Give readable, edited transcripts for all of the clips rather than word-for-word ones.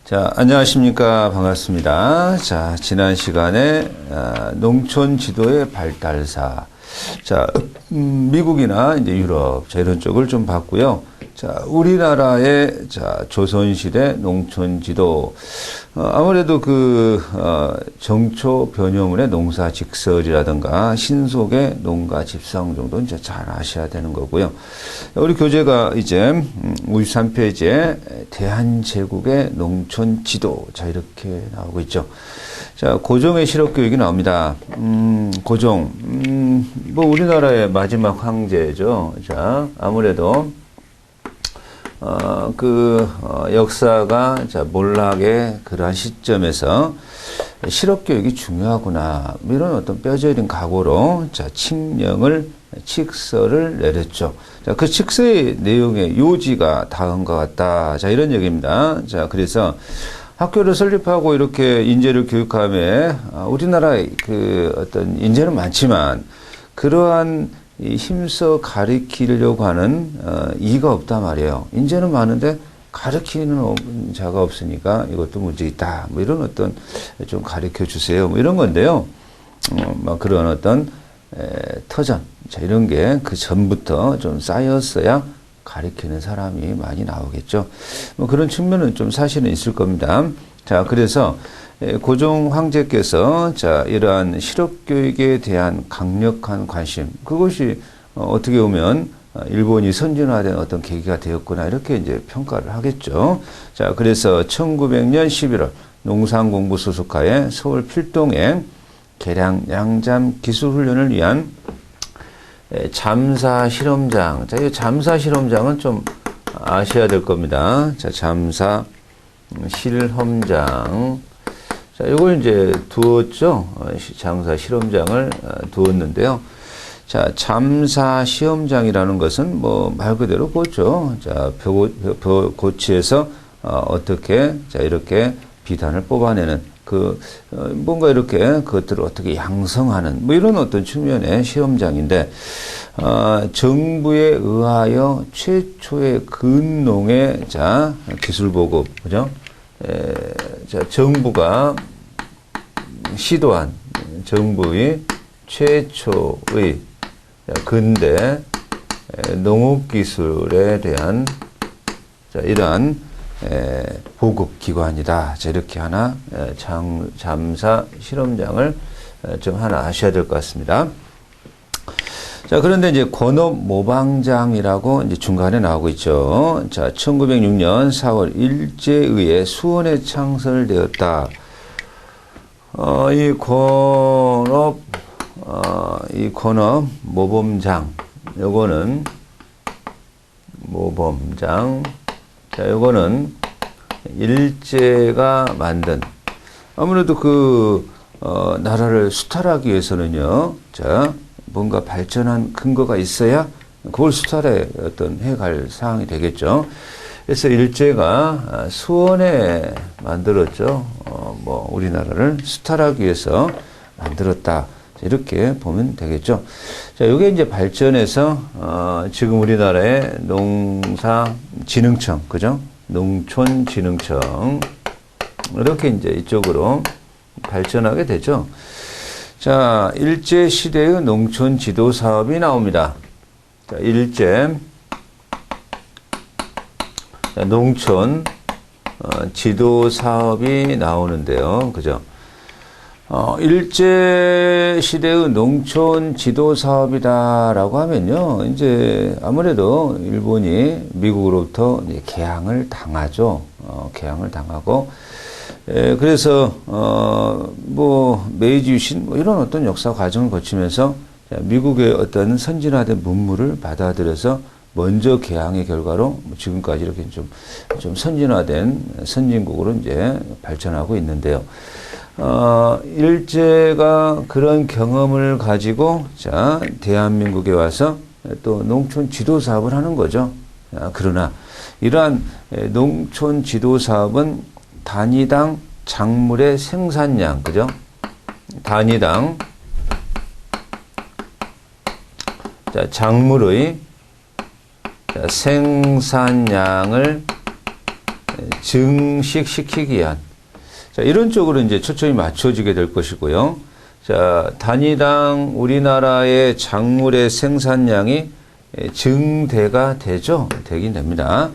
자, 안녕하십니까. 반갑습니다. 자, 지난 시간에 농촌 지도의 발달사. 자, 미국이나 이제 유럽, 자, 이런 쪽을 좀 봤고요. 자, 우리나라의, 자, 조선시대 농촌 지도. 아무래도 정초 변효문의 농사 직설이라든가 신속의 농가 집성 정도는 이제 잘 아셔야 되는 거고요. 우리 교재가 이제 53페이지에 대한제국의 농촌 지도. 자, 이렇게 나오고 있죠. 자, 고종의 실업교육이 나옵니다. 고종. 뭐, 우리나라의 마지막 황제죠. 자, 아무래도, 역사가, 자, 몰락의 그러한 시점에서 실업교육이 중요하구나. 이런 어떤 뼈저린 각오로, 자, 칙서를 내렸죠. 자, 그 칙서의 내용의 요지가 다음과 같다. 자, 이런 얘기입니다. 자, 그래서 학교를 설립하고 이렇게 인재를 교육함에, 우리나라의 어떤 인재는 많지만, 그러한 힘써 가르치려고 하는 이가 없단 말이에요. 인재는 많은데 가르치는 자가 없으니까 이것도 문제 있다. 뭐 이런 어떤 좀 가르쳐 주세요. 뭐 이런 건데요. 막 그런 어떤 터전, 자, 이런 게 그 전부터 좀 쌓였어야 가르치는 사람이 많이 나오겠죠. 뭐 그런 측면은 좀 사실은 있을 겁니다. 자, 그래서 고종 황제께서, 자, 이러한 실업교육에 대한 강력한 관심, 그것이 어떻게 보면 일본이 선진화된 어떤 계기가 되었구나, 이렇게 이제 평가를 하겠죠. 자, 그래서 1900년 11월 농산공부 소속하에 서울 필동에 계량 양잠 기술훈련을 위한 잠사 실험장. 자, 이 잠사 실험장은 좀 아셔야 될 겁니다. 자, 잠사 실험장. 자, 이걸 이제 두었죠. 잠사 실험장을 두었는데요. 자, 잠사 시험장이라는 것은 뭐 말 그대로 그렇죠. 자, 고치에서 어떻게, 자, 이렇게 비단을 뽑아내는 뭔가 이렇게 그것들을 어떻게 양성하는 뭐 이런 어떤 측면의 시험장인데, 정부에 의하여 최초의 근농의, 자, 기술 보급, 그죠? 자, 정부가 시도한 정부의 최초의 근대 농업기술에 대한, 자, 이러한 보급기관이다. 자, 이렇게 하나 잠사 실험장을 좀 하나 아셔야 될 것 같습니다. 자, 그런데 이제 권업 모방장이라고 이제 중간에 나오고 있죠. 자, 1906년 4월 일제의회 수원에 창설되었다. 이 권업 모범장, 요거는 모범장. 자, 요거는 일제가 만든, 아무래도 나라를 수탈하기 위해서는요, 자, 뭔가 발전한 근거가 있어야 그걸 수탈에 어떤 해갈 사항이 되겠죠. 그래서 일제가 수원에 만들었죠. 우리나라를 수탈하기 위해서 만들었다. 이렇게 보면 되겠죠. 자, 요게 이제 발전해서, 지금 우리나라의 농사진흥청, 그죠? 농촌진흥청. 이렇게 이제 이쪽으로 발전하게 되죠. 자, 일제시대의 농촌 지도 사업이 나옵니다. 자, 농촌, 지도 사업이 나오는데요. 그죠? 일제시대의 농촌 지도 사업이다라고 하면요. 이제 아무래도 일본이 미국으로부터 개항을 당하죠. 개항을 당하고, 그래서, 메이지 유신, 이런 어떤 역사 과정을 거치면서 미국의 어떤 선진화된 문물을 받아들여서 먼저 개항의 결과로 지금까지 이렇게 좀 선진화된 선진국으로 이제 발전하고 있는데요. 일제가 그런 경험을 가지고, 자, 대한민국에 와서 또 농촌 지도 사업을 하는 거죠. 그러나 이러한 농촌 지도 사업은 단위당 작물의 생산량, 그죠? 단위당, 자, 작물의 생산량을 증식시키기 위한, 자, 이런 쪽으로 이제 초점이 맞춰지게 될 것이고요. 자, 단위당 우리나라의 작물의 생산량이 증대가 되긴 됩니다.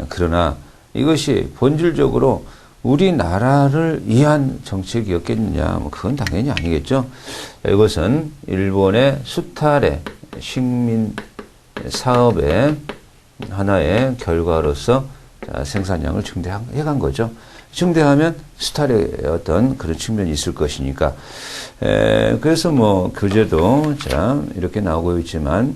그러나 이것이 본질적으로 우리나라를 위한 정책이었겠느냐? 뭐 그건 당연히 아니겠죠. 이것은 일본의 수탈의 식민 사업의 하나의 결과로서 생산량을 증대해간 거죠. 증대하면 수탈의 어떤 그런 측면이 있을 것이니까. 그래서 뭐 교재도 자 이렇게 나오고 있지만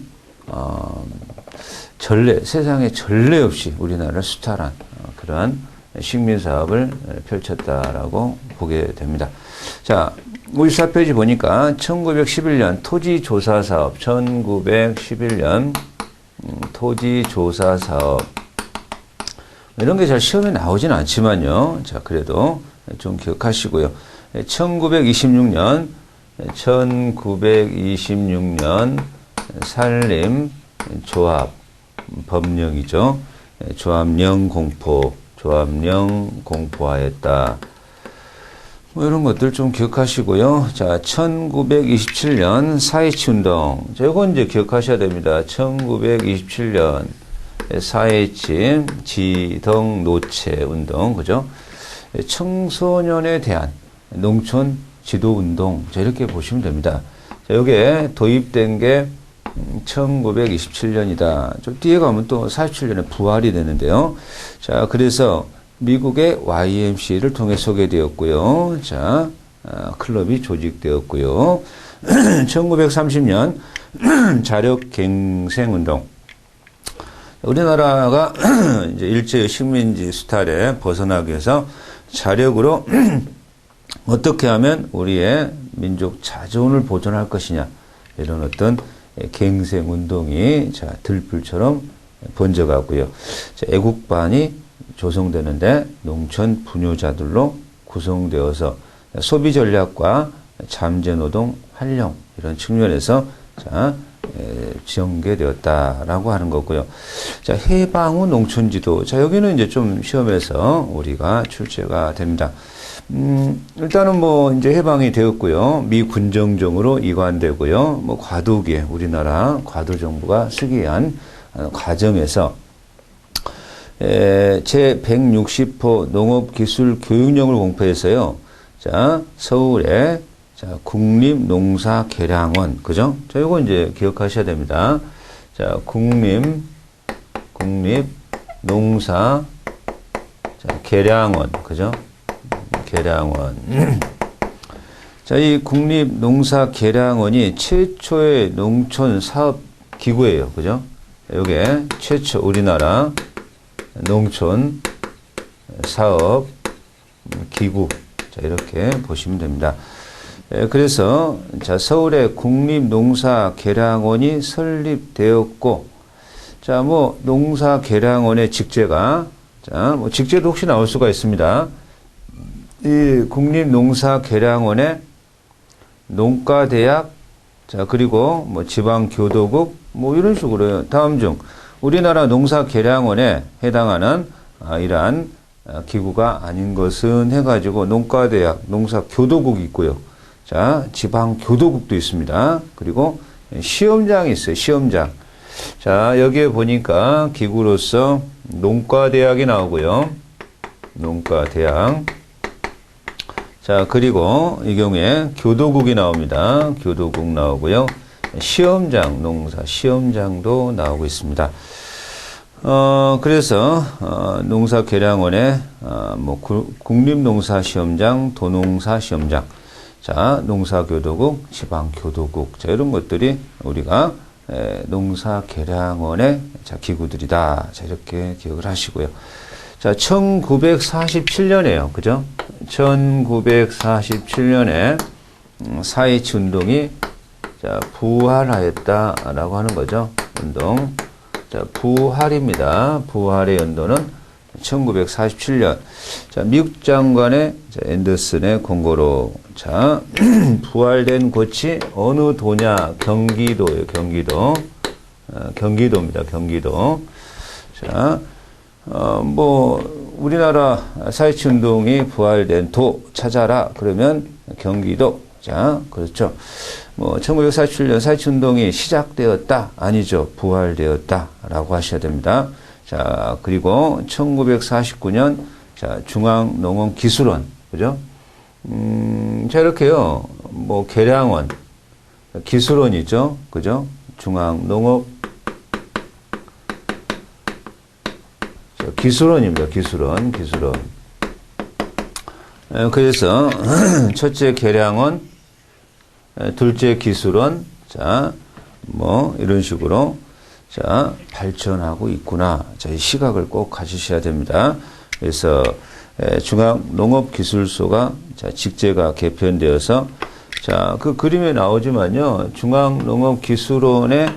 세상에 전례 없이 우리나라를 수탈한 그러한 식민 사업을 펼쳤다라고 보게 됩니다. 자, 54페이지 보니까 1911년 토지조사 사업, 1911년 토지조사 사업. 이런 게 잘 시험에 나오진 않지만요. 자, 그래도 좀 기억하시고요. 1926년 산림조합 법령이죠. 조합령 공포하였다. 뭐 이런 것들 좀 기억하시고요. 자, 1927년 4.27 운동. 자, 이건 이제 기억하셔야 됩니다. 1927년 4.27 지덕노체 운동, 그죠? 청소년에 대한 농촌 지도 운동. 자, 이렇게 보시면 됩니다. 자, 여기에 도입된 게 1927년이다. 좀 뒤에 가면 또 47년에 부활이 되는데요. 자, 그래서 미국의 YMCA를 통해 소개되었고요. 자, 클럽이 조직되었고요. 1930년 자력갱생운동. 우리나라가 이제 일제의 식민지 수탈에 벗어나기 위해서 자력으로 어떻게 하면 우리의 민족 자존을 보존할 것이냐. 이런 어떤 갱생운동이 자, 들불처럼 번져가고요. 자, 애국반이 조성되는데 농촌 분유자들로 구성되어서 소비 전략과 잠재노동 활용 이런 측면에서 자, 전개되었다라고 하는 거고요. 자, 해방 후 농촌지도. 자, 여기는 이제 좀 시험에서 우리가 출제가 됩니다. 일단은 뭐 이제 해방이 되었고요. 미 군정정으로 이관되고요. 뭐 과도기에 우리나라 과도정부가 쓰기 위한 과정에서 제 160호 농업기술교육령을 공포해서요. 자, 서울에 자, 국립농사개량원, 그죠? 자, 요거 이제 기억하셔야 됩니다. 자, 국립농사 개량원, 그죠? 개량원. 자, 이 국립농사개량원이 최초의 농촌 사업 기구예요, 그죠? 요게 최초 우리나라 농촌 사업 기구. 자, 이렇게 보시면 됩니다. 그래서 자, 서울의 국립농사개량원이 설립되었고, 자, 뭐 농사개량원의 직제가 자, 뭐 직제도 혹시 나올 수가 있습니다. 이 국립농사개량원의 농가대학, 자, 그리고 뭐 지방교도국, 뭐 이런 식으로요. 다음 중 우리나라 농사개량원에 해당하는 이러한 기구가 아닌 것은 해가지고 농가대학, 농사교도국이 있고요. 자, 지방교도국도 있습니다. 그리고 시험장이 있어요. 시험장. 자, 여기에 보니까 기구로서 농가대학이 나오고요. 농가대학. 자, 그리고 이 경우에 교도국이 나옵니다. 교도국 나오고요. 시험장, 시험장도 나오고 있습니다. 그래서, 농사개량원에, 뭐, 국립농사시험장, 도농사시험장, 자, 농사교도국, 지방교도국, 자, 이런 것들이 우리가, 농사개량원의, 자, 기구들이다. 자, 이렇게 기억을 하시고요. 자, 1947년에요. 그죠? 1947년에 4.27 운동이, 자, 부활하였다라고 하는 거죠. 운동. 자, 부활입니다. 부활의 연도는 1947년. 자, 미국 장관의 자, 앤더슨의 공고로. 자, 부활된 곳이 어느 도냐? 경기도예요. 경기도. 경기도입니다. 경기도. 자, 뭐, 우리나라 4.27 운동이 부활된 도 찾아라. 그러면 경기도. 자, 그렇죠. 1947년 4.27 운동이 시작되었다. 아니죠. 부활되었다. 라고 하셔야 됩니다. 자, 그리고 1949년, 자, 중앙농업기술원. 그죠? 자, 이렇게요. 계량원. 기술원이죠. 그죠? 중앙농업 기술원입니다. 기술원. 그래서 첫째 계량원, 둘째 기술원, 자, 이런 식으로 자 발전하고 있구나. 자, 이 시각을 꼭 가지셔야 됩니다. 그래서 중앙농업기술소가 자 직제가 개편되어서 자 그 그림에 나오지만요. 중앙농업기술원의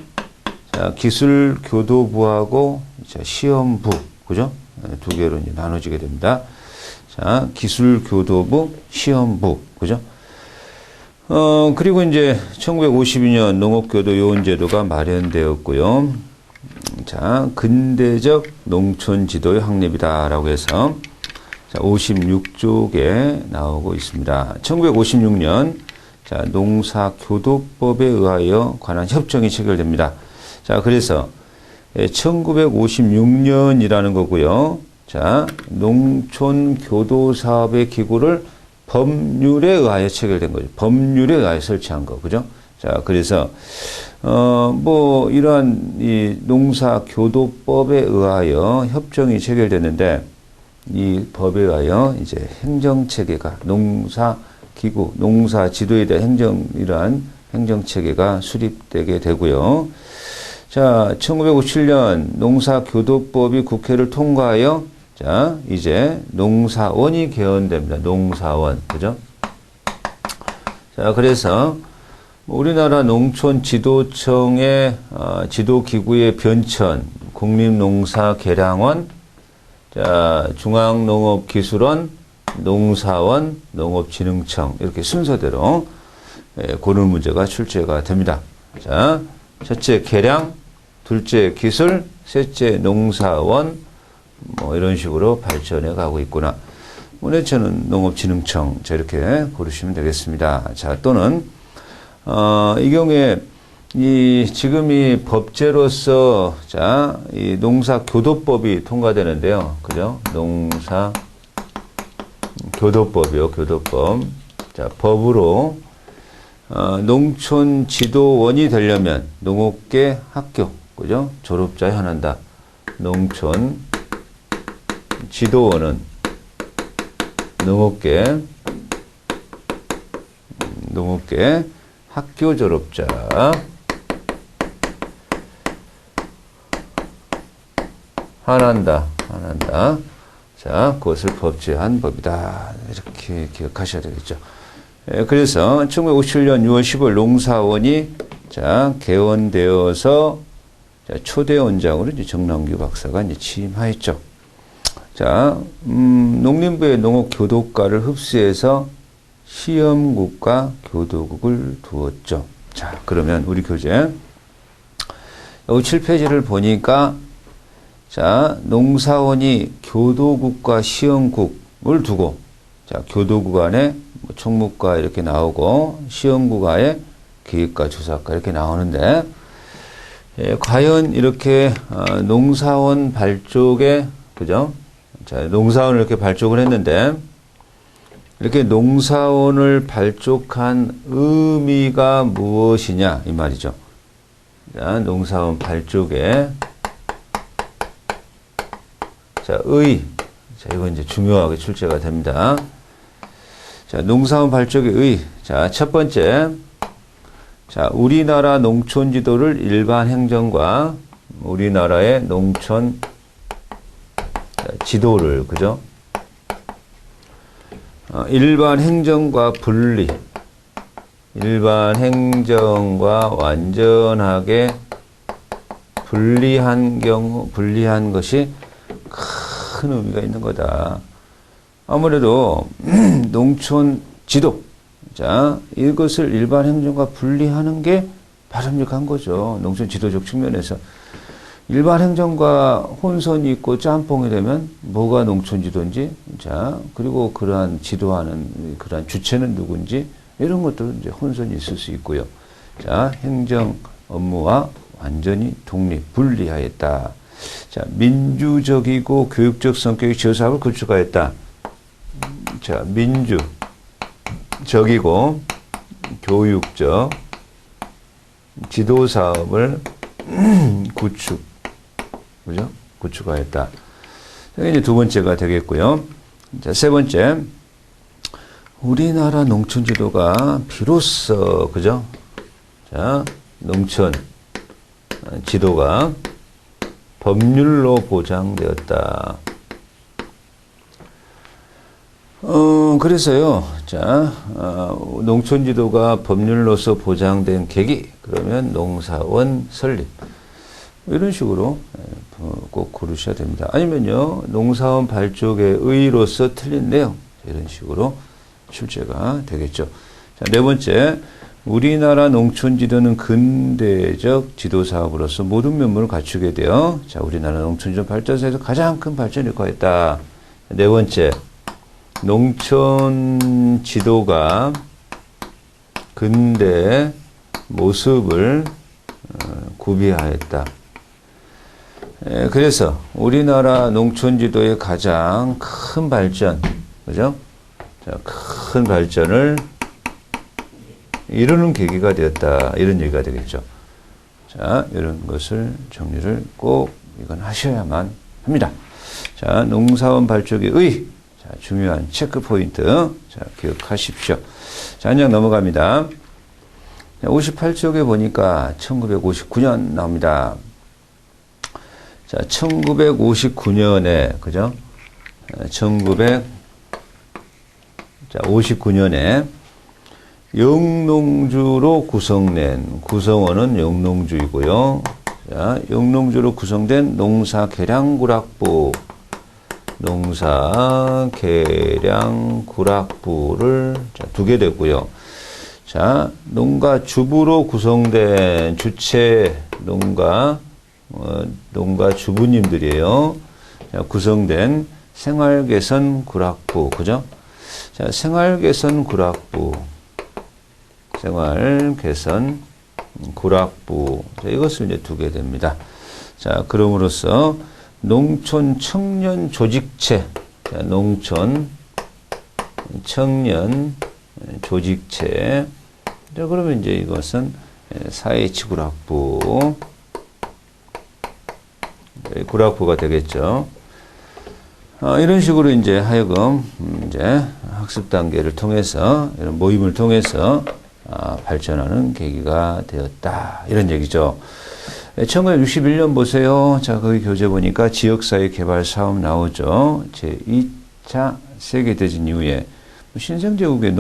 자 기술교도부하고 자 시험부 그죠? 두 개로 이제 나눠지게 됩니다. 자, 기술교도부, 시험부, 그죠? 그리고 이제 1952년 농업교도요원제도가 마련되었고요. 자, 근대적 농촌지도의 확립이다라고 해서 자, 56쪽에 나오고 있습니다. 1956년 자, 농사교도법에 의하여 관한 협정이 체결됩니다. 자, 그래서 1956년이라는 거고요. 자, 농촌교도사업의 기구를 법률에 의하여 체결된 거죠. 법률에 의하여 설치한 거, 그죠? 자, 그래서 이러한 이 농사교도법에 의하여 협정이 체결됐는데 이 법에 의하여 이제 행정체계가 농사기구, 농사지도에 대한 이러한 행정체계가 수립되게 되고요. 자, 1957년 농사교도법이 국회를 통과하여 자, 이제 농사원이 개헌됩니다. 농사원. 그죠? 자, 그래서 우리나라 농촌지도청의 지도기구의 변천, 국립농사계량원, 자, 중앙농업기술원, 농사원, 농업진흥청 이렇게 순서대로 고른 문제가 출제가 됩니다. 자, 첫째 계량, 둘째 기술, 셋째 농사원, 이런 식으로 발전해 가고 있구나. 넷째는 농업진흥청. 자, 이렇게 고르시면 되겠습니다. 자, 또는, 이 경우에, 지금 이 법제로서, 자, 이 농사교도법이 통과되는데요. 그죠? 농사교도법이요, 교도법. 자, 법으로, 농촌지도원이 되려면 농업계 학교, 그죠? 졸업자에 한한다. 농촌 지도원은 농업계 학교 졸업자 한한다. 자, 그것을 법제한 법이다. 이렇게 기억하셔야 되겠죠. 그래서 1957년 6월 10일 농사원이 자 개원되어서 자, 초대 원장으로 이제 정남규 박사가 이제 취임하였죠. 자, 농림부의 농업교도과를 흡수해서 시험국과 교도국을 두었죠. 자, 그러면 우리 교재 여기 7페이지를 보니까 자, 농사원이 교도국과 시험국을 두고 자, 교도국 안에 총무과 이렇게 나오고 시험국 안에 기획과 조사과 이렇게 나오는데 과연 이렇게 농사원 발족에 그죠? 자, 농사원을 이렇게 발족을 했는데 이렇게 농사원을 발족한 의미가 무엇이냐 이 말이죠. 자, 농사원 발족에 자, 자, 이건 이제 중요하게 출제가 됩니다. 자, 농사원 발족의 자, 첫 번째. 자, 우리나라 농촌 지도를 일반 행정과 우리나라의 농촌 지도를, 그죠? 일반 행정과 일반 행정과 완전하게 분리한 것이 큰 의미가 있는 거다. 아무래도 농촌 지도, 자, 이것을 일반 행정과 분리하는 게 바람직한 거죠. 농촌 지도적 측면에서. 일반 행정과 혼선이 있고 짬뽕이 되면 뭐가 농촌지도인지, 자, 그리고 그러한 지도하는 그러한 주체는 누군지, 이런 것들은 이제 혼선이 있을 수 있고요. 자, 행정 업무와 완전히 독립, 분리하였다. 자, 민주적이고 교육적 성격의 지도사업을 구축하였다. 자, 민주적이고 교육적 지도사업을 그죠? 구축하였다. 이게 이제 두 번째가 되겠고요. 자, 세 번째. 우리나라 농촌 지도가 비로소, 그죠? 자, 농촌 지도가 법률로 보장되었다. 그래서요, 자, 농촌 지도가 법률로서 보장된 계기, 그러면 농사원 설립. 이런 식으로 꼭 고르셔야 됩니다. 아니면요, 농사원 발족의 의의로서 틀린 내용. 이런 식으로 출제가 되겠죠. 자, 네 번째. 우리나라 농촌 지도는 근대적 지도 사업으로서 모든 면모를 갖추게 되어, 자, 우리나라 농촌 지도 발전사에서 가장 큰 발전을 이룩하였다. 네 번째. 농촌 지도가 근대 모습을 구비하였다. 그래서 우리나라 농촌 지도의 가장 큰 발전, 그죠? 자, 큰 발전을 이루는 계기가 되었다. 이런 얘기가 되겠죠. 자, 이런 것을 정리를 꼭 이건 하셔야만 합니다. 자, 농사원 발족의 의. 자, 중요한 체크 포인트. 자, 기억하십시오. 자, 한 장 넘어갑니다. 58쪽에 보니까 1959년 나옵니다. 자, 1959년에, 그죠? 1959년에 영농주로 구성된, 구성원은 영농주이고요. 자, 영농주로 구성된 농사개량구락부, 농사개량구락부를 두게 됐고요. 자, 농가주부로 구성된 주체 농가주부님들이에요. 자, 구성된 생활개선구락부, 그죠? 자, 생활개선구락부. 자, 이것을 이제 두게 됩니다. 자, 그럼으로써 농촌 청년 조직체, 자, 농촌 청년 조직체. 자, 그러면 이제 이것은 4H 구락부, 구락부가 되겠죠. 이런 식으로 이제 하여금 이제 학습 단계를 통해서, 이런 모임을 통해서 발전하는 계기가 되었다. 이런 얘기죠. 1961년 보세요. 자, 거기 교재 보니까 지역사회 개발 사업 나오죠. 제2차 세계대전 이후에 신생제국의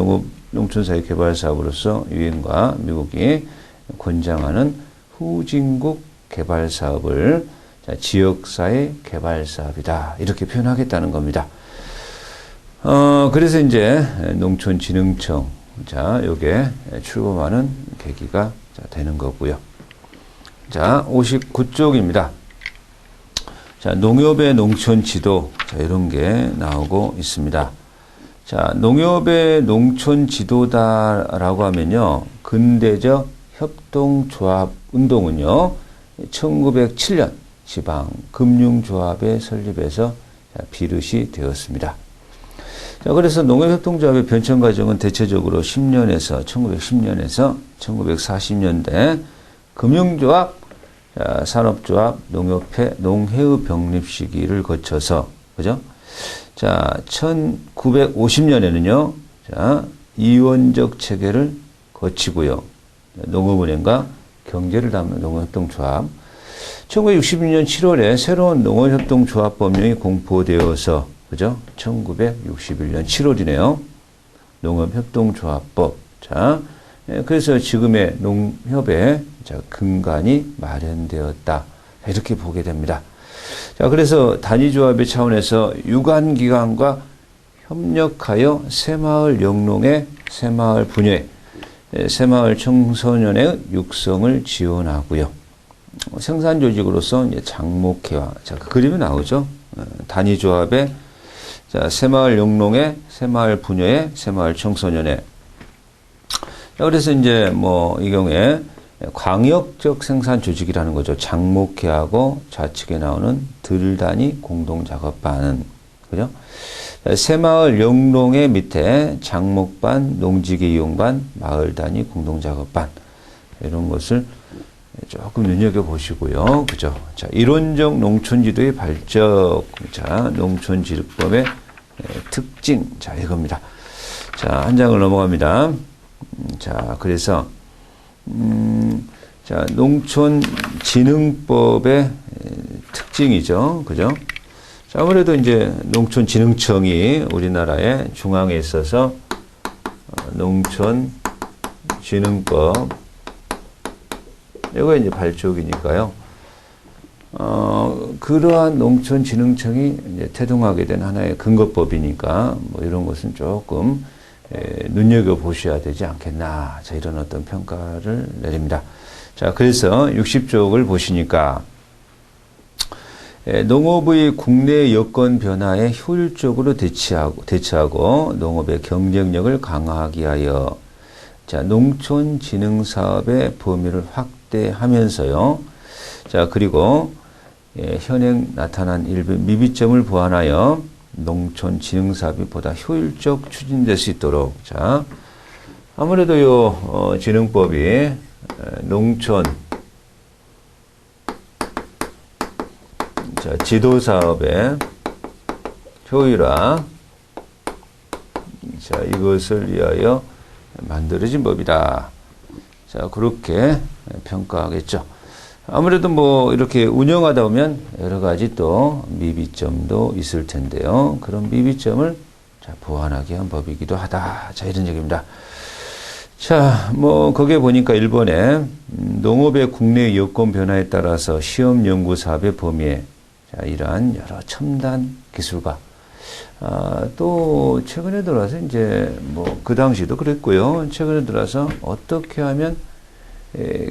농촌사회 개발 사업으로서 유엔과 미국이 권장하는 후진국 개발 사업을, 자, 지역사회 개발 사업이다. 이렇게 표현하겠다는 겁니다. 그래서 이제 농촌진흥청, 자, 요게 출범하는 계기가 되는 거고요. 자, 59쪽입니다. 자, 농협의 농촌 지도. 자, 이런 게 나오고 있습니다. 자, 농협의 농촌 지도다라고 하면요, 근대적 협동조합 운동은요, 1907년 지방금융조합의 설립에서 비롯이 되었습니다. 자, 그래서 농협협동조합의 변천 과정은 대체적으로 1910년에서 1940년대 금융조합, 자, 산업조합, 농협회, 농해의 병립 시기를 거쳐서, 그죠? 자, 1950년에는요, 자, 이원적 체계를 거치고요. 농업은행과 경제를 담는 농업협동조합. 1962년 7월에 새로운 농업협동조합 법령이 공포되어서, 그죠? 1961년 7월이네요. 농업협동조합법. 자, 그래서 지금의 농협의, 자, 근간이 마련되었다. 이렇게 보게 됩니다. 자, 그래서 단위조합의 차원에서 유관기관과 협력하여 새마을 영농의 새마을 분야의 새마을 청소년의 육성을 지원하고요. 생산 조직으로서 이제 장목회화. 자, 그 그림이 나오죠. 단위 조합의 자, 새마을 영농회, 새마을 부녀회, 새마을 청소년회. 자, 그래서 이제 뭐 이 경우에 광역적 생산 조직이라는 거죠. 장목회하고 좌측에 나오는 들단위 공동작업반. 그죠? 새마을 영농회 밑에 장목반, 농지계 이용반, 마을 단위 공동작업반. 이런 것을 조금 눈여겨보시고요. 그죠? 자, 이론적 농촌지도의 발적. 자, 농촌지도법의 특징. 자, 이겁니다. 자, 한 장을 넘어갑니다. 자, 그래서, 자, 농촌진흥법의 특징이죠. 그죠? 자, 아무래도 이제 농촌진흥청이 우리나라의 중앙에 있어서 농촌진흥법, 이거 이제 발족이니까요. 그러한 농촌진흥청이 이제 태동하게 된 하나의 근거법이니까 뭐 이런 것은 조금 눈여겨 보셔야 되지 않겠나. 자, 이런 어떤 평가를 내립니다. 자, 그래서 60쪽을 보시니까 농업의 국내 여건 변화에 효율적으로 대처하고 농업의 경쟁력을 강화하기 위하여 자, 농촌진흥사업의 범위를 확대하면서요. 자, 그리고 현행 나타난 일부 미비점을 보완하여 농촌진흥사업이 보다 효율적 추진될 수 있도록. 자, 아무래도 요 진흥법이 농촌 자, 지도사업의 효율화 자, 이것을 위하여 만들어진 법이다. 자, 그렇게 평가하겠죠. 아무래도 뭐 이렇게 운영하다 보면 여러 가지 또 미비점도 있을 텐데요. 그런 미비점을 자, 보완하기 위한 법이기도 하다. 자, 이런 얘기입니다. 자, 뭐 거기에 보니까 일본의 농업의 국내 여건 변화에 따라서 시험 연구 사업의 범위에 자, 이러한 여러 첨단 기술과 또 최근에 들어서 이제 뭐 그 당시도 그랬고요. 최근에 들어서 어떻게 하면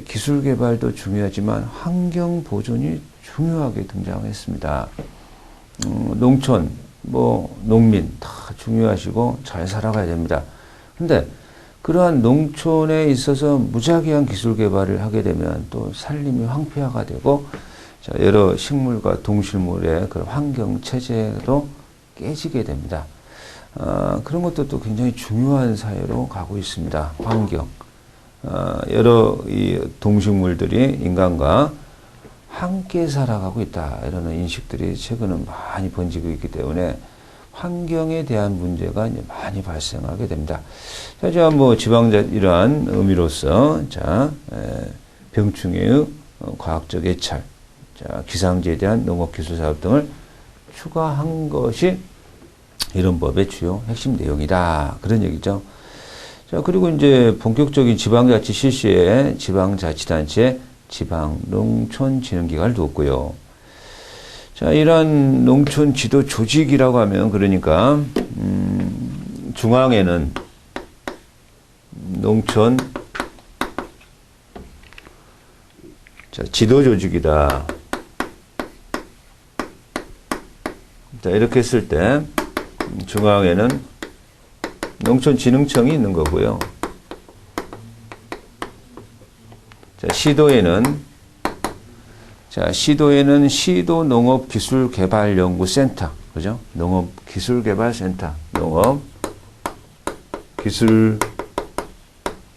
기술 개발도 중요하지만 환경 보존이 중요하게 등장했습니다. 농촌, 뭐 농민 다 중요하시고 잘 살아가야 됩니다. 근데 그러한 농촌에 있어서 무작위한 기술 개발을 하게 되면 또 산림이 황폐화가 되고 자, 여러 식물과 동식물의 그런 환경 체제도 깨지게 됩니다. 그런 것도 또 굉장히 중요한 사회로 가고 있습니다. 환경. 여러 이 동식물들이 인간과 함께 살아가고 있다. 이런 인식들이 최근은 많이 번지고 있기 때문에 환경에 대한 문제가 이제 많이 발생하게 됩니다. 자, 제가 뭐 지방자 이러한 의미로서 자, 병충해의 과학적 예찰, 자, 기상지에 대한 농업기술 사업 등을 추가한 것이 이런 법의 주요 핵심 내용이다. 그런 얘기죠. 자, 그리고 이제 본격적인 지방자치 실시에 지방자치단체에 지방농촌진흥기관을 두었고요. 자, 이러한 농촌지도 조직이라고 하면 그러니까 중앙에는 농촌 자, 지도조직이다. 자, 이렇게 했을 때 중앙에는 농촌진흥청이 있는 거고요. 자, 시도에는 시도농업기술개발연구센터, 그죠? 농업기술개발센터,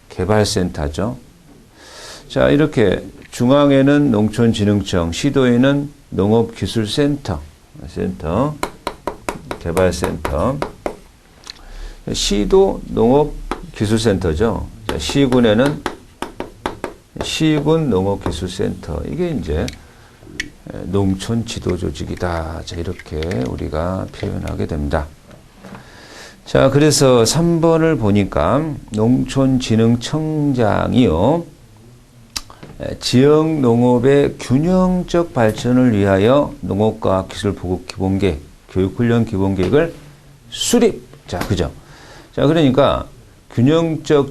농업기술개발센터죠. 자, 이렇게 중앙에는 농촌진흥청, 시도에는 농업기술센터, 개발센터, 시도 농업기술센터죠. 자, 시군에는 시군 농업기술센터. 이게 이제 농촌 지도조직이다. 자, 이렇게 우리가 표현하게 됩니다. 자, 그래서 3번을 보니까 농촌진흥청장이요. 지역 농업의 균형적 발전을 위하여 농업과학기술보급 기본계획, 교육훈련 기본계획을 수립. 자, 그죠? 자, 그러니까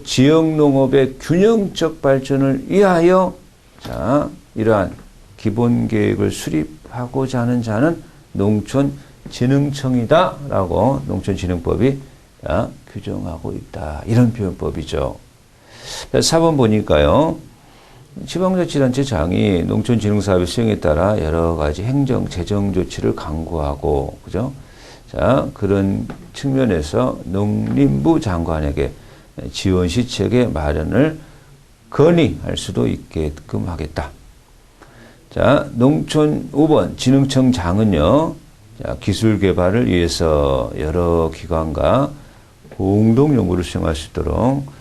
지역 농업의 균형적 발전을 위하여 자, 이러한 기본 계획을 수립하고자 하는 자는 농촌진흥청이다라고 농촌진흥법이 규정하고 있다. 이런 표현법이죠. 4번 보니까요. 지방자치단체장이 농촌진흥사업의 수행에 따라 여러 가지 행정, 재정 조치를 강구하고, 그죠? 자, 그런 측면에서 농림부 장관에게 지원 시책의 마련을 건의할 수도 있게끔 하겠다. 자, 농촌 5번 진흥청장은요, 자, 기술 개발을 위해서 여러 기관과 공동 연구를 수행할 수 있도록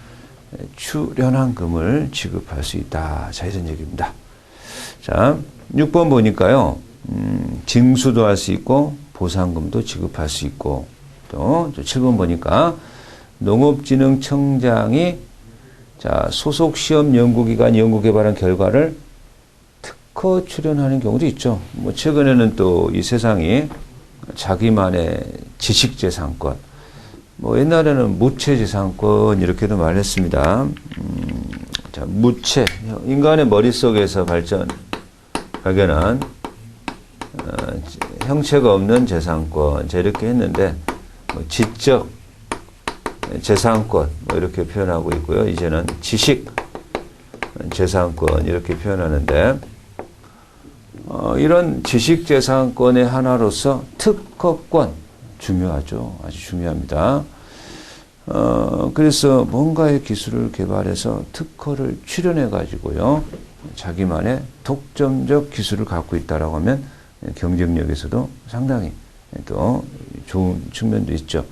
출연한금을 지급할 수 있다. 자, 이런 얘기입니다. 자, 6번 보니까요, 징수도 할 수 있고, 보상금도 지급할 수 있고, 또 7번 보니까 농업진흥청장이 자, 소속 시험 연구기관 연구 개발한 결과를 특허 출연하는 경우도 있죠. 뭐, 최근에는 또 이 세상이 자기만의 지식재산권, 뭐 옛날에는 무체재산권 이렇게도 말했습니다. 자, 무체, 인간의 머릿속에서 발견한 형체가 없는 재산권, 자, 이렇게 했는데 뭐 지적 재산권 뭐 이렇게 표현하고 있고요. 이제는 지식 재산권 이렇게 표현하는데 이런 지식 재산권의 하나로서 특허권 중요하죠. 아주 중요합니다. 그래서 뭔가의 기술을 개발해서 특허를 출연해 가지고요. 자기만의 독점적 기술을 갖고 있다라고 하면 경쟁력에서도 상당히 또 좋은 측면도 있죠.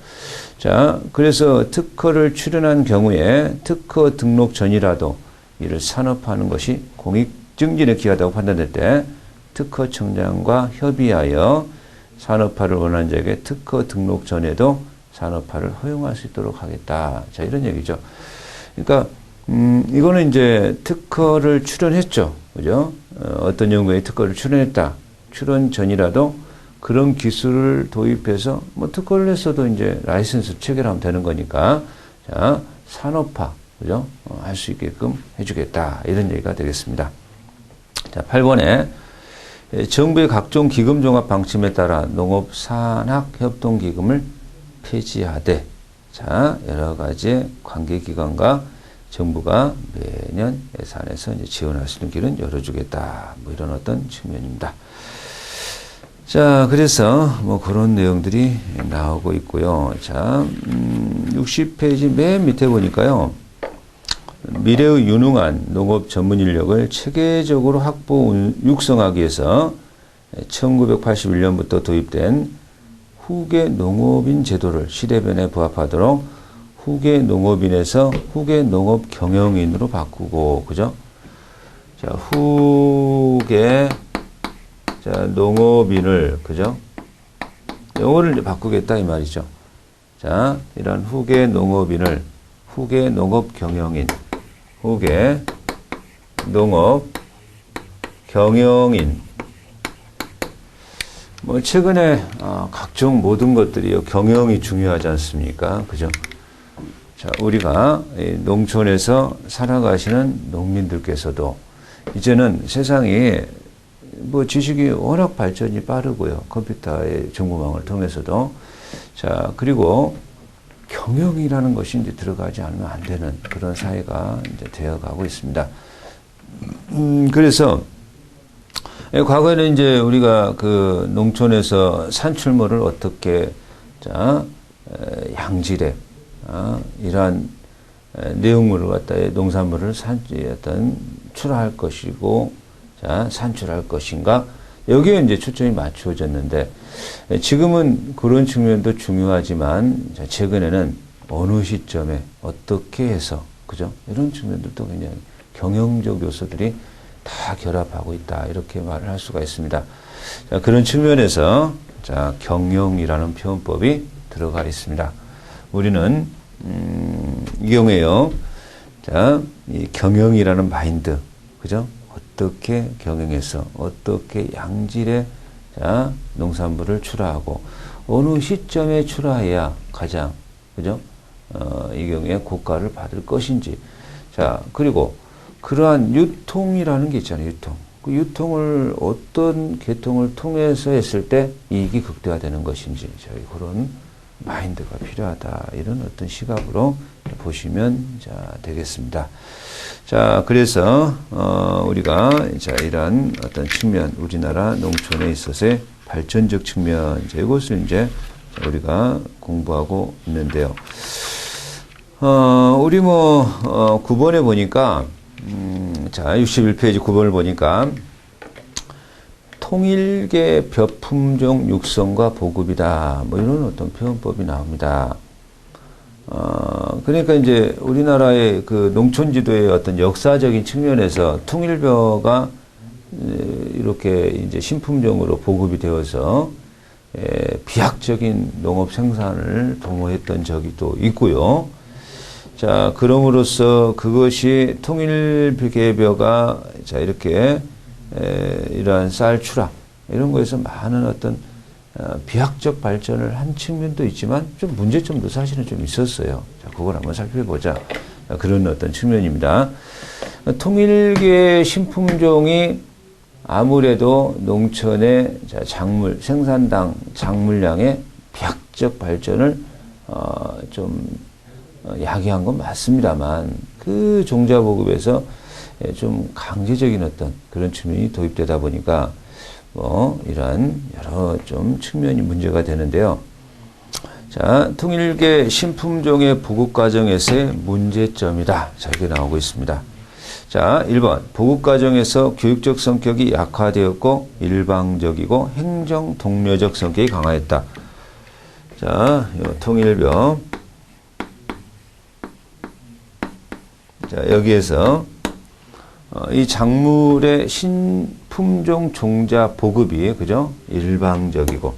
자, 그래서 특허를 출연한 경우에 특허 등록 전이라도 이를 산업화하는 것이 공익증진에 기하다고 판단될 때 특허청장과 협의하여 산업화를 원하는 자에게 특허 등록 전에도 산업화를 허용할 수 있도록 하겠다. 자, 이런 얘기죠. 그러니까, 이거는 이제 특허를 출연했죠. 그죠? 어떤 연구에 특허를 출연했다. 출연 전이라도 그런 기술을 도입해서 뭐 특허를 했어도 이제 라이선스 체결하면 되는 거니까. 자, 산업화. 그죠? 할 수 있게끔 해주겠다. 이런 얘기가 되겠습니다. 자, 8번에 정부의 각종 기금 종합 방침에 따라 농업산학협동기금을 폐지하되, 자, 여러 가지 관계기관과 정부가 매년 예산에서 이제 지원할 수 있는 길은 열어주겠다. 뭐 이런 어떤 측면입니다. 자, 그래서 뭐 그런 내용들이 나오고 있고요. 자, 60페이지 맨 밑에 보니까요. 미래의 유능한 농업 전문 인력을 체계적으로 확보, 육성하기 위해서 1981년부터 도입된 후계 농업인 제도를 시대변에 부합하도록 후계 농업인에서 후계 농업 경영인으로 바꾸고, 그죠? 자, 후계, 자, 농업인을, 그죠? 영어를 바꾸겠다, 이 말이죠. 자, 이런 후계 농업인을 후계 농업 경영인, 후계 농업 경영인. 뭐 최근에 각종 모든 것들이 경영이 중요하지 않습니까? 그죠? 자, 우리가 농촌에서 살아가시는 농민들께서도 이제는 세상이 뭐 지식이 워낙 발전이 빠르고요. 컴퓨터의 정보망을 통해서도. 자, 그리고 경영이라는 것이 이제 들어가지 않으면 안 되는 그런 사회가 이제 되어가고 있습니다. 그래서 과거에는 이제 우리가 그 농촌에서 산출물을 어떻게, 자, 양질의, 이러한 내용물을 갖다 농산물을 어떤 출하할 것이고, 자, 산출할 것인가, 여기에 이제 초점이 맞추어졌는데, 지금은 그런 측면도 중요하지만, 자, 최근에는 어느 시점에 어떻게 해서, 그죠? 이런 측면들도 굉장히 경영적 요소들이 다 결합하고 있다. 이렇게 말을 할 수가 있습니다. 자, 그런 측면에서, 자, 경영이라는 표현법이 들어가 있습니다. 우리는, 이 경우에요. 자, 이 경영이라는 마인드, 그죠? 어떻게 경영해서, 어떻게 양질의, 자, 농산물을 출하하고, 어느 시점에 출하해야 가장, 그죠? 이 경우에 고가를 받을 것인지. 자, 그리고 그러한 유통이라는 게 있잖아요, 유통. 그 유통을 어떤 계통을 통해서 했을 때 이익이 극대화되는 것인지 저희 그런 마인드가 필요하다. 이런 어떤 시각으로 보시면 되겠습니다. 자, 그래서 우리가 이러한 어떤 측면, 우리나라 농촌에 있어서의 발전적 측면, 이것을 이제 우리가 공부하고 있는데요. 우리 9번에 보니까, 자, 61페이지 9번을 보니까, 통일계 벼품종 육성과 보급이다. 이런 어떤 표현법이 나옵니다. 그러니까 이제 우리나라의 그 농촌 지도의 어떤 역사적인 측면에서 통일벼가 이렇게 이제 신품종으로 보급이 되어서 비약적인 농업 생산을 도모했던 적이 또 있고요. 자, 그럼으로써 그것이 통일계벼가 자, 이렇게 이러한 쌀 추락 이런 거에서 많은 어떤 비약적 발전을 한 측면도 있지만 좀 문제점도 사실은 좀 있었어요. 자, 그걸 한번 살펴보자. 그런 어떤 측면입니다. 통일계 신품종이 아무래도 농촌의 작물 생산당 작물량의 비약적 발전을 좀 야기한 건 맞습니다만 그 종자보급에서 좀 강제적인 어떤 그런 측면이 도입되다 보니까 이러한 여러 좀 측면이 문제가 되는데요. 자, 통일계 신품종의 보급 과정에서의 문제점이다. 자, 이렇게 나오고 있습니다. 자, 1번. 보급 과정에서 교육적 성격이 약화되었고 일방적이고 행정 독려적 성격이 강화했다. 자, 통일벼. 자, 여기에서 이 작물의 신품종 종자 보급이 그죠? 일방적이고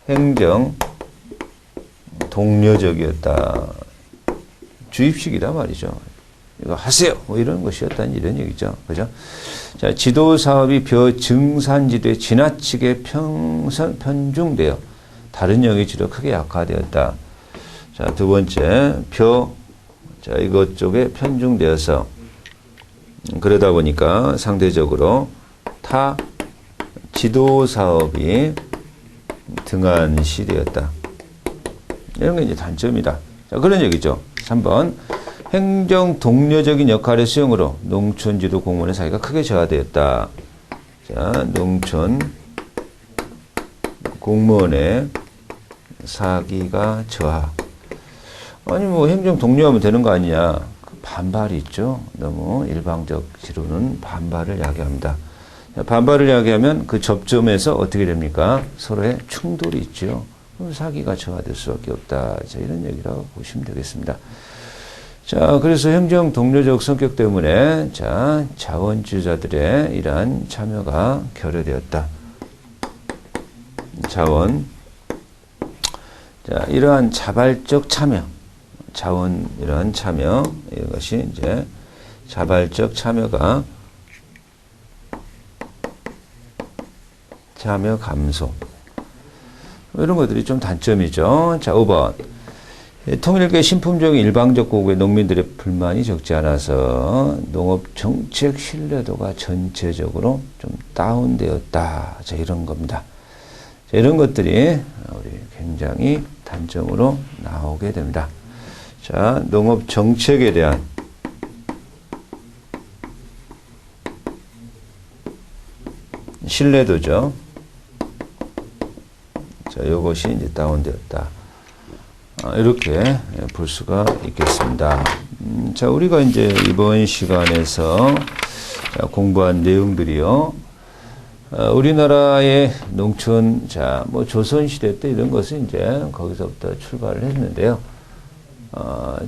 행정 독려적이었다. 주입식이다 말이죠. 이거 하세요. 이런 것이었다는 이런 얘기죠. 그죠? 자, 지도 사업이 벼 증산 지도에 지나치게 편중되어 다른 영역지로 크게 약화되었다. 자, 두 번째, 자, 이것 쪽에 편중되어서 그러다 보니까 상대적으로 타 지도 사업이 등한시되었다. 이런 게 이제 단점이다. 자, 그런 얘기죠. 3번. 행정 독려적인 역할의 수용으로 농촌 지도 공무원의 사기가 크게 저하되었다. 자, 농촌 공무원의 사기가 저하. 아니, 행정 독려하면 되는 거 아니냐. 그 반발이 있죠. 너무 일방적 지로는 반발을 야기합니다. 반발을 야기하면 그 접점에서 어떻게 됩니까? 서로의 충돌이 있죠. 그럼 사기가 저하될 수밖에 없다. 자, 이런 얘기라고 보시면 되겠습니다. 자, 그래서 행정 독려적 성격 때문에 자, 자원주자들의 이러한 참여가 결여되었다. 자원. 자, 이러한 자발적 참여. 자원 이러한 참여. 이것이 이제 자발적 참여 감소. 이런 것들이 좀 단점이죠. 자, 5번. 통일계 신품종의 일방적 보급에 농민들의 불만이 적지 않아서 농업 정책 신뢰도가 전체적으로 좀 다운되었다. 자, 이런 겁니다. 자, 이런 것들이 우리 굉장히 단점으로 나오게 됩니다. 자, 농업 정책에 대한 신뢰도죠. 자, 이것이 이제 다운되었다. 이렇게 볼 수가 있겠습니다. 자, 우리가 이제 이번 시간에서 공부한 내용들이요. 우리나라의 농촌, 자, 조선시대 때 이런 것은 이제 거기서부터 출발을 했는데요.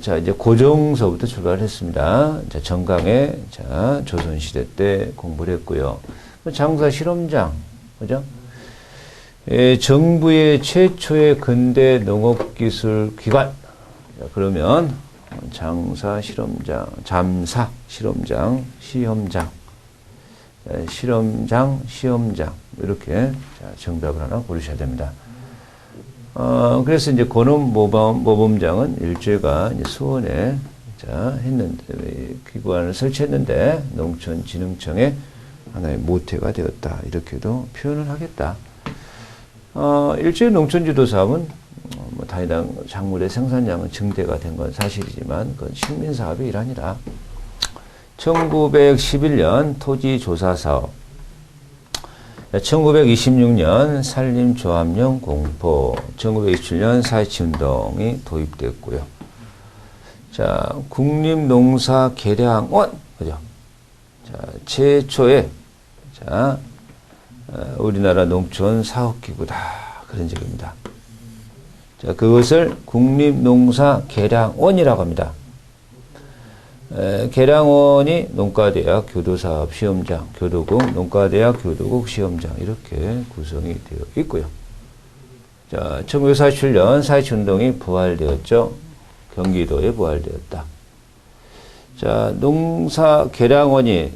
자, 이제 고종서부터 출발을 했습니다. 자, 정강에, 자, 조선시대 때 공부를 했고요. 장사 실험장, 그죠? 정부의 최초의 근대 농업기술기관. 자, 그러면 장사 실험장, 잠사 실험장, 시험장, 실험장, 시험장 이렇게 자, 정답을 하나 고르셔야 됩니다. 그래서 이제 권원 모범장은 일제가 이제 수원에 자, 했는데, 기관을 설치했는데, 농촌진흥청의 하나의 모태가 되었다. 이렇게도 표현을 하겠다. 일제의 농촌지도 사업은, 단위당 작물의 생산량은 증대가 된 건 사실이지만, 그건 식민사업의 일환이라. 1911년 토지조사사업, 1926년 산림조합령 공포, 1927년 사회치운동이 도입됐고요. 자, 국립농사개량원, 그죠? 자, 최초의, 자, 우리나라 농촌 사업기구다. 그런 적입니다. 자, 그것을 국립농사개량원이라고 합니다. 계량원이 농가대학 교도사업 시험장, 교도국, 농가대학 교도국 시험장 이렇게 구성이 되어 있고요. 자, 1947년 사회운동이 부활되었죠. 경기도에 부활되었다. 자, 농사계량원이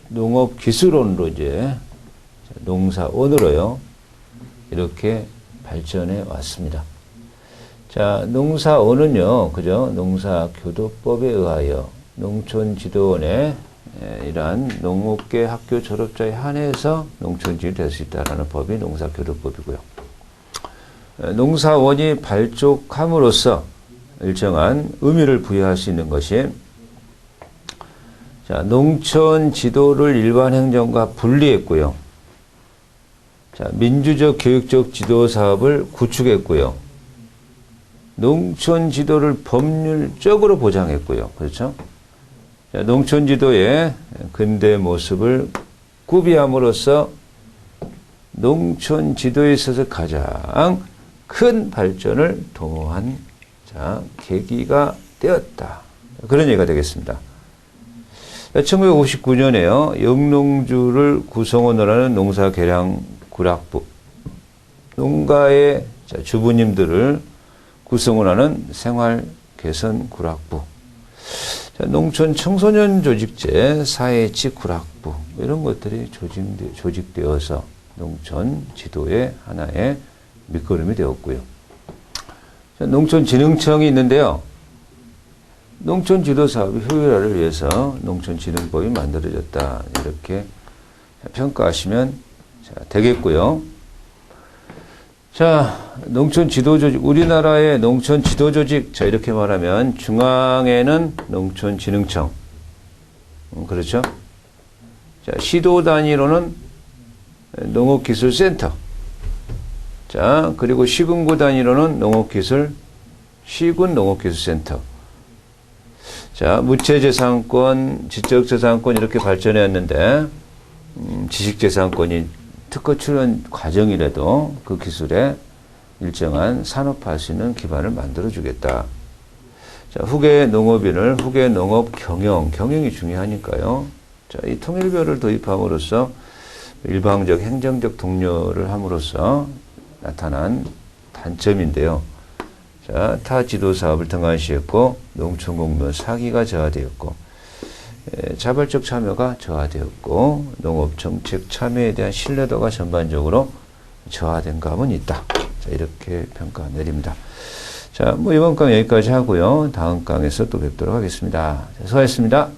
농업기술원으로 이제 농사원으로요. 이렇게 발전해 왔습니다. 자, 농사원은요, 그죠? 농사교도법에 의하여 농촌지도원의 이러한 농업계 학교 졸업자에 한해서 농촌지도원이 될 수 있다는 법이 농사교도법이고요. 농사원이 발족함으로써 일정한 의미를 부여할 수 있는 것이, 자, 농촌지도를 일반 행정과 분리했고요. 자, 민주적 교육적 지도 사업을 구축했고요. 농촌 지도를 법률적으로 보장했고요. 그렇죠? 자, 농촌 지도의 근대 모습을 구비함으로써 농촌 지도에 있어서 가장 큰 발전을 도모한, 자, 계기가 되었다. 그런 얘기가 되겠습니다. 1959년에요. 영농주를 구성원으로 하는 농사개량구락부, 농가의 주부님들을 구성을 하는 생활개선구락부, 농촌 청소년 조직제 사회지구락부, 이런 것들이 조직되어서 농촌 지도의 하나의 밑거름이 되었고요. 농촌진흥청이 있는데요. 농촌지도 사업의 효율화를 위해서 농촌진흥법이 만들어졌다. 이렇게 평가하시면 되겠고요. 자, 농촌지도조직, 우리나라의 농촌지도조직, 자, 이렇게 말하면 중앙에는 농촌진흥청, 그렇죠? 자, 시도 단위로는 농업기술센터, 자, 그리고 시군구 단위로는 시군 농업기술센터, 자, 무체재산권, 지적재산권 이렇게 발전해왔는데, 지식재산권이 특허 출원 과정이라도 그 기술에 일정한 산업화할 수 있는 기반을 만들어주겠다. 자, 후계 농업인을 후계 농업 경영이 중요하니까요. 자, 이 통일별을 도입함으로써 일방적 행정적 독려를 함으로써 나타난 단점인데요. 자, 타 지도 사업을 등한시했고, 농촌 공무원 사기가 저하되었고, 자발적 참여가 저하되었고, 농업 정책 참여에 대한 신뢰도가 전반적으로 저하된 감은 있다. 자, 이렇게 평가 내립니다. 자, 이번 강 여기까지 하고요. 다음 강에서 또 뵙도록 하겠습니다. 자, 수고하셨습니다.